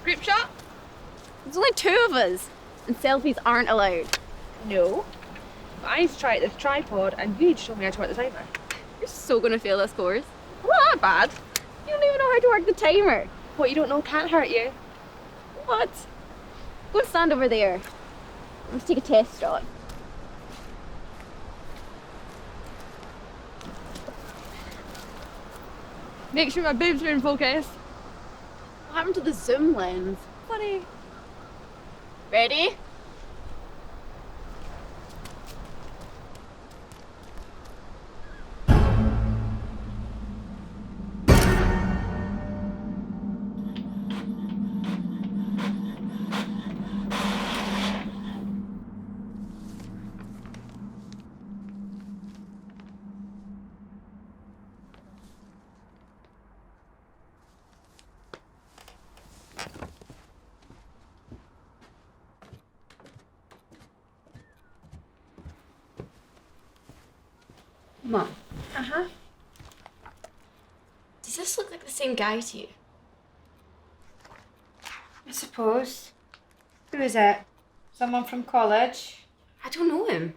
Group shot? There's only 2 of us, and selfies aren't allowed. No. But I need to try it with this tripod, and you need to show me how to work the timer. You're so gonna fail this course. Not that bad. You don't even know how to work the timer. What you don't know can't hurt you. What? Go and stand over there. Let's take a test shot. Make sure my boobs are in focus. What happened to the zoom lens? Funny. Ready? Mum. Uh-huh. Does this look like the same guy to you? I suppose. Who is it? Someone from college? I don't know him.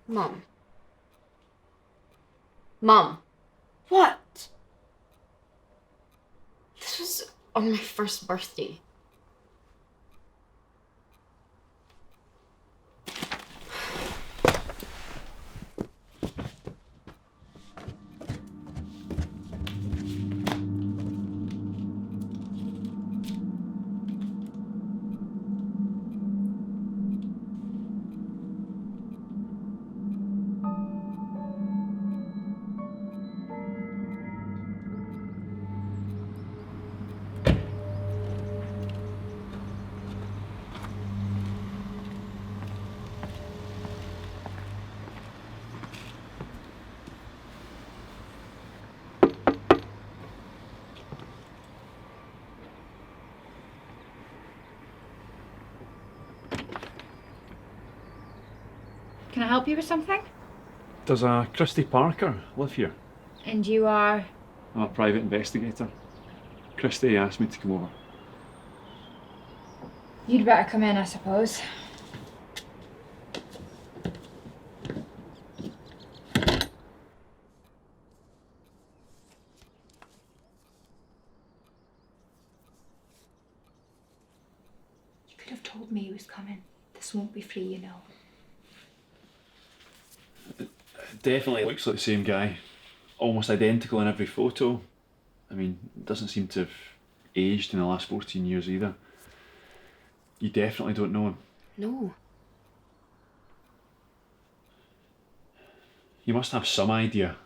Mum. Mum. What? This was on my first birthday. Can I help you with something? Does a Christie Parker live here? And you are? I'm a private investigator. Christie asked me to come over. You'd better come in, I suppose. You could have told me he was coming. This won't be free, you know. It definitely looks like the same guy. Almost identical in every photo. I mean, doesn't seem to have aged in the last 14 years either. You definitely don't know him. No. You must have some idea.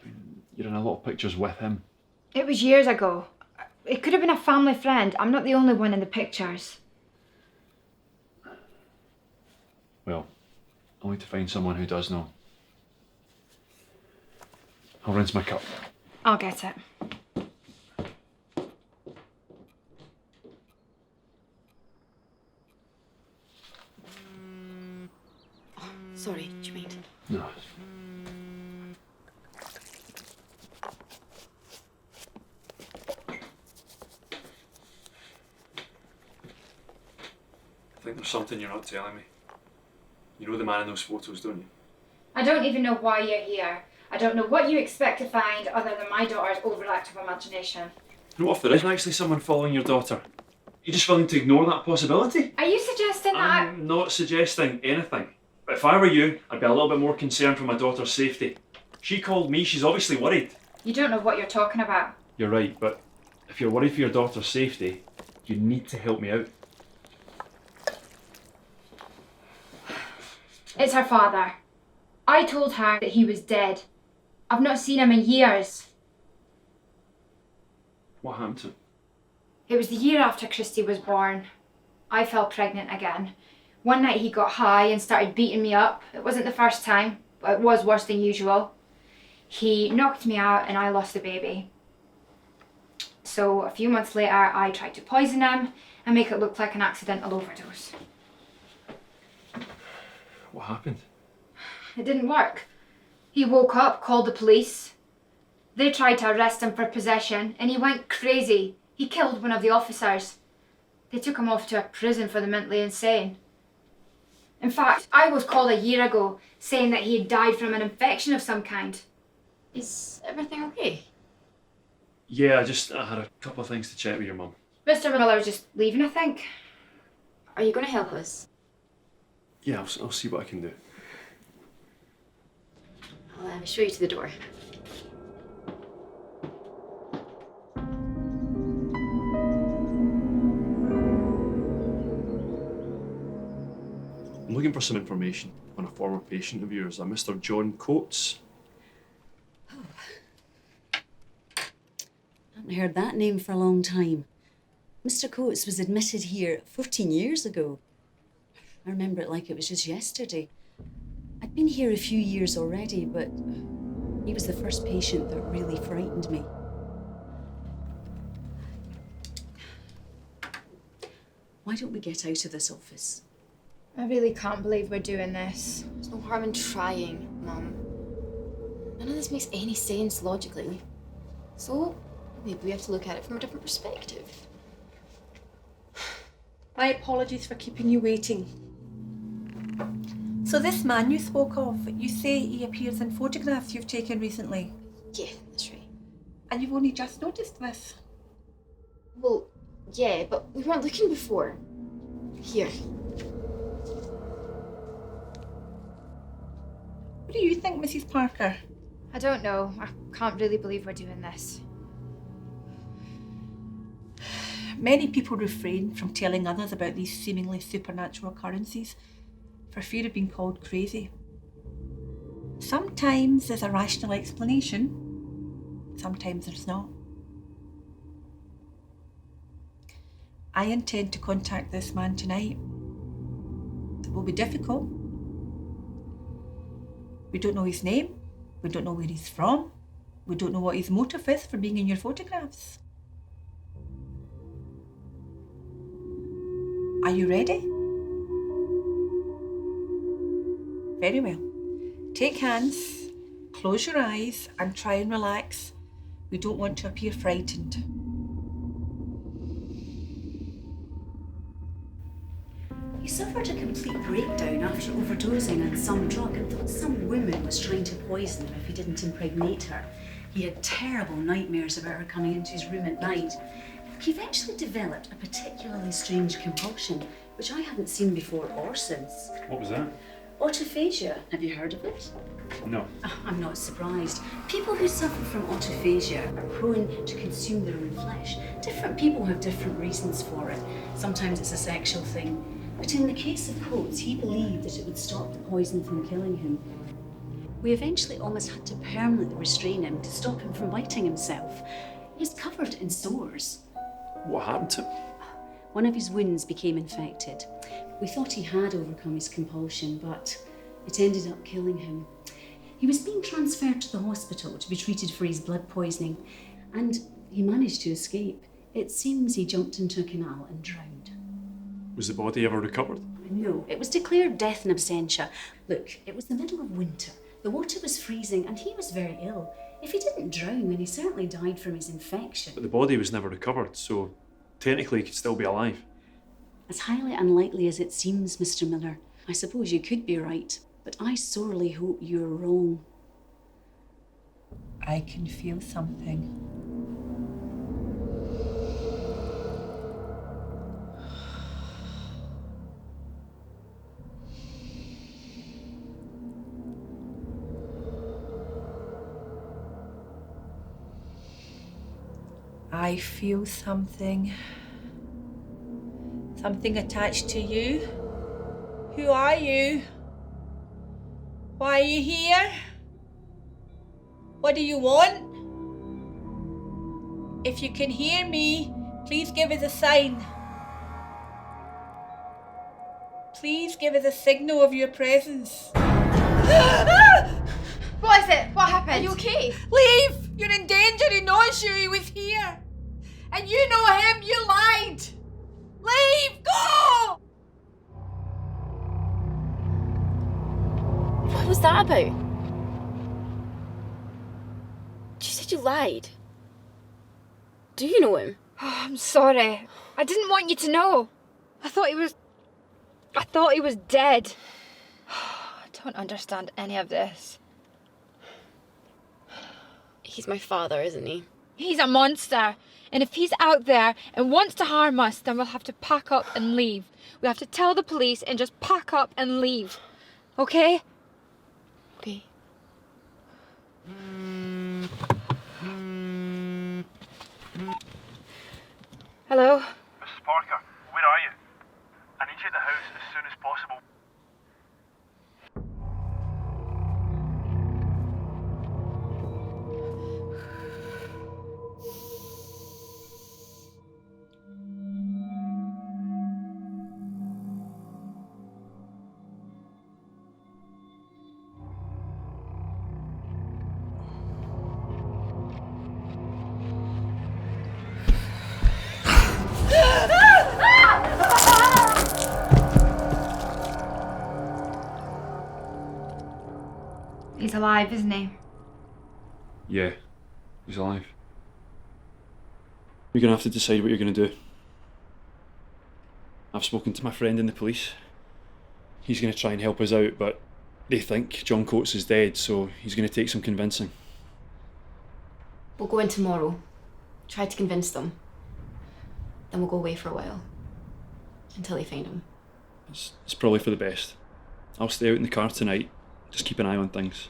I mean, you're in a lot of pictures with him. It was years ago. It could have been a family friend. I'm not the only one in the pictures. Well, I'll need to find someone who does know. I'll rinse my cup. I'll get it. Oh, sorry, do you mean? No. I think there's something you're not telling me. You know the man in those photos, don't you? I don't even know why you're here. I don't know what you expect to find other than my daughter's overactive imagination. You know, if there isn't actually someone following your daughter, you just willing to ignore that possibility? Are you suggesting that I'm not suggesting anything. But if I were you, I'd be a little bit more concerned for my daughter's safety. She called me, she's obviously worried. You don't know what you're talking about. You're right, but if you're worried for your daughter's safety, you need to help me out. It's her father. I told her that he was dead. I've not seen him in years. What happened to him? It was the year after Christie was born. I fell pregnant again. One night he got high and started beating me up. It wasn't the first time, but it was worse than usual. He knocked me out and I lost the baby. So a few months later, I tried to poison him and make it look like an accidental overdose. What happened? It didn't work. He woke up, called the police. They tried to arrest him for possession and he went crazy. He killed one of the officers. They took him off to a prison for the mentally insane. In fact, I was called a year ago saying that he had died from an infection of some kind. Is everything okay? Yeah, I had a couple of things to check with your mum. Mr. Miller's just leaving, I think. Are you going to help us? Yeah, I'll see what I can do. I'll show you to the door. I'm looking for some information on a former patient of yours, a Mr. John Coates. I haven't heard that name for a long time. Mr. Coates was admitted here 14 years ago. I remember it like it was just yesterday. I'd been here a few years already, but he was the first patient that really frightened me. Why don't we get out of this office? I really can't believe we're doing this. There's no harm in trying, Mum. None of this makes any sense logically. So, maybe we have to look at it from a different perspective. My apologies for keeping you waiting. So this man you spoke of, you say he appears in photographs you've taken recently, Yeah, that's right. and you've only just noticed this. Well, yeah, but we weren't looking before. Here. What do you think, Mrs. Parker? I don't know. I can't really believe we're doing this. Many people refrain from telling others about these seemingly supernatural occurrences for fear of being called crazy. Sometimes there's a rational explanation, sometimes there's not. I intend to contact this man tonight. It will be difficult. We don't know his name, we don't know where he's from, we don't know what his motive is for being in your photographs. Are you ready? Very well. Take hands, close your eyes and try and relax. We don't want to appear frightened. He suffered a complete breakdown after overdosing on some drug and thought some woman was trying to poison him if he didn't impregnate her. He had terrible nightmares about her coming into his room at night. He eventually developed a particularly strange compulsion, which I hadn't seen before or since. What was that? Autophagia. Have you heard of it? No. Oh, I'm not surprised. People who suffer from autophagia are prone to consume their own flesh. Different people have different reasons for it. Sometimes it's a sexual thing. But in the case of Coates, he believed that it would stop the poison from killing him. We eventually almost had to permanently restrain him to stop him from biting himself. He was covered in sores. What happened to him? One of his wounds became infected. We thought he had overcome his compulsion, but it ended up killing him. He was being transferred to the hospital to be treated for his blood poisoning, and he managed to escape. It seems he jumped into a canal and drowned. Was the body ever recovered? No, it was declared death in absentia. Look, it was the middle of winter. The water was freezing and he was very ill. If he didn't drown, then he certainly died from his infection. But the body was never recovered, so technically he could still be alive. As highly unlikely as it seems, Mr. Miller, I suppose you could be right, but I sorely hope you're wrong. I can feel something. I feel something. Something attached to you. Who are you? Why are you here? What do you want? If you can hear me, please give us a sign. Please give us a signal of your presence. What is it? What happened? Are you okay? Leave! You're in danger. He knows you. He was here. And you know him. You lied. Leave! Go! What was that about? You said you lied. Do you know him? Oh, I'm sorry. I didn't want you to know. I thought he was dead. I don't understand any of this. He's my father, isn't he? He's a monster. And if he's out there and wants to harm us, then we'll have to pack up and leave. We'll have to tell the police and just pack up and leave. Okay? Okay. Hello? Mrs. Parker, where are you? I need you at the house as soon as possible. He's alive, isn't he? Yeah, he's alive. You're going to have to decide what you're going to do. I've spoken to my friend in the police. He's going to try and help us out, but they think John Coates is dead, so he's going to take some convincing. We'll go in tomorrow. Try to convince them. Then we'll go away for a while. Until they find him. It's probably for the best. I'll stay out in the car tonight. Just keep an eye on things.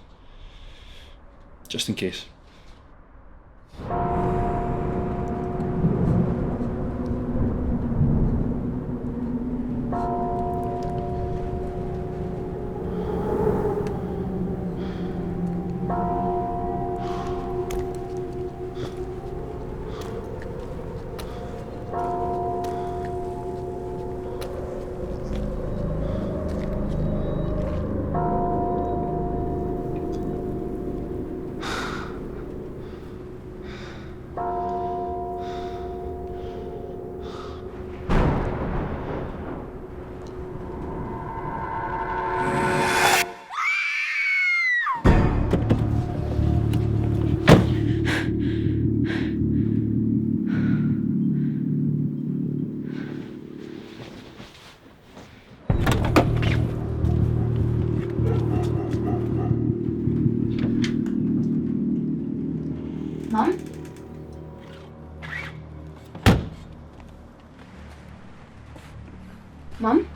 Just in case. Mum? Mum?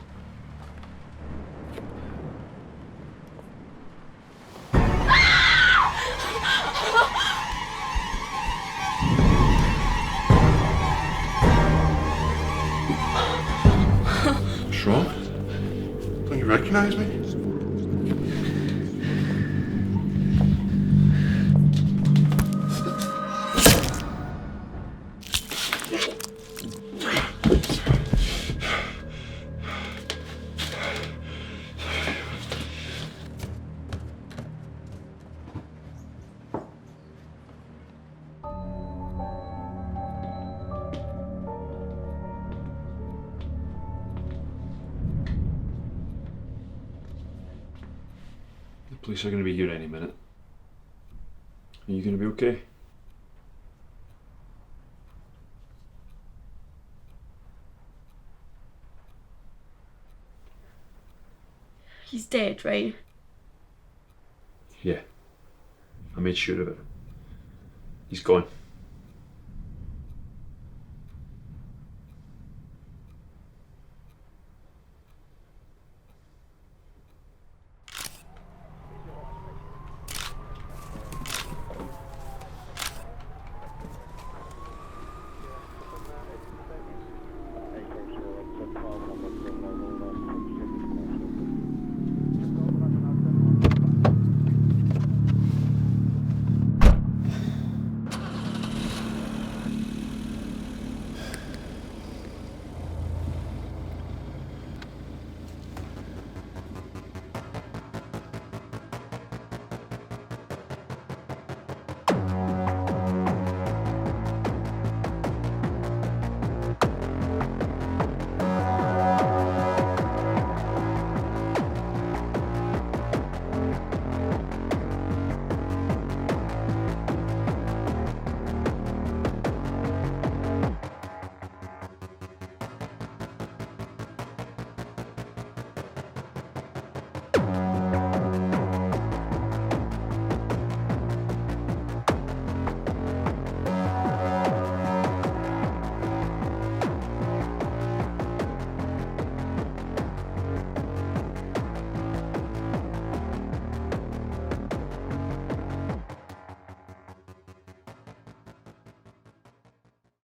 What's wrong? Don't you recognise me? The police are going to be here any minute. Are you going to be okay? He's dead, right? Yeah. I made sure of it. He's gone.